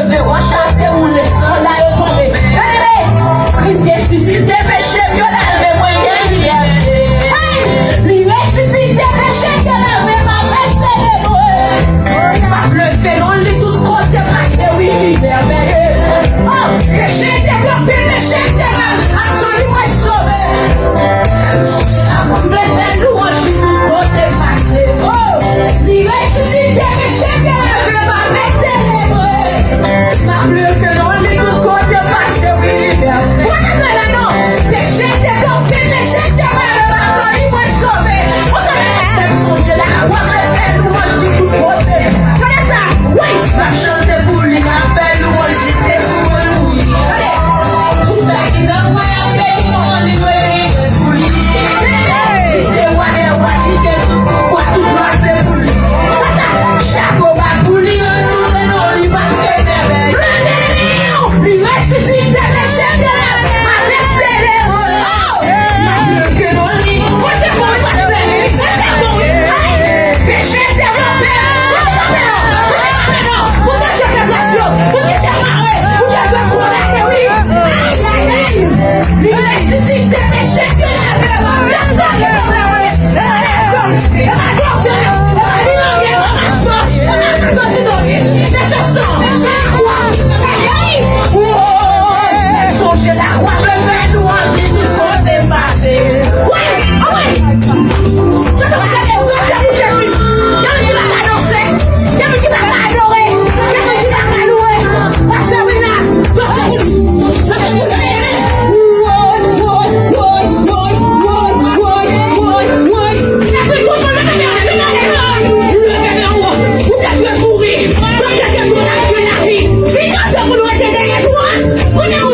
lever, on chanter, on le soldat est tombé. Christ est suscité, péché, violent, mais moyen, il y a. Lui ressuscité, péché, violent, mais ma messe célèbre. Ma lever, on lit tout côté, ma oui, merveilleux. Oh, péché, développé, péché, développé, absolument sauvé. Blessé, louange, tout côté, passé. Oh, lui ressuscité, péché, violent, mais ma messe célèbre. Ma lever, on lit tout côté, passé, oui, merveilleux. Péché, développé, péché, développé, absolument sauvé. On se met la de la roi, elle louange, tout côté. Prenez ça, oui, ma chante pour lui, ma belle louange, c'est pour lui. Tout ça qui donne moi, avec mon livre, pour lui. C'est what they want, il est tout pour quoi, tout droit, c'est pour lui. Chapeau bas pour lui, nous donnons lui parce que merveille. Lui ressuscite, les chefs de la ma mère célèbre. Ma Dieu que non lui, moi j'ai mon passé, c'est bon. Péché développé, pour que je fais passion, pour que tu marres, pour que tu condamnes, oui. Lui ressuscite, les péchés que la mère, c'est ça que la relation, la docteur, la langue, la la roi, le fait louange, il faut dépasser. Oui, ah oui. Je dois aller où c'est pour Jésus. Il y a qui va l'annoncer. Il y a qui va l'adorer. Il y a qui va la louer. Pasteur Bina, pasteur Bina. Mourir.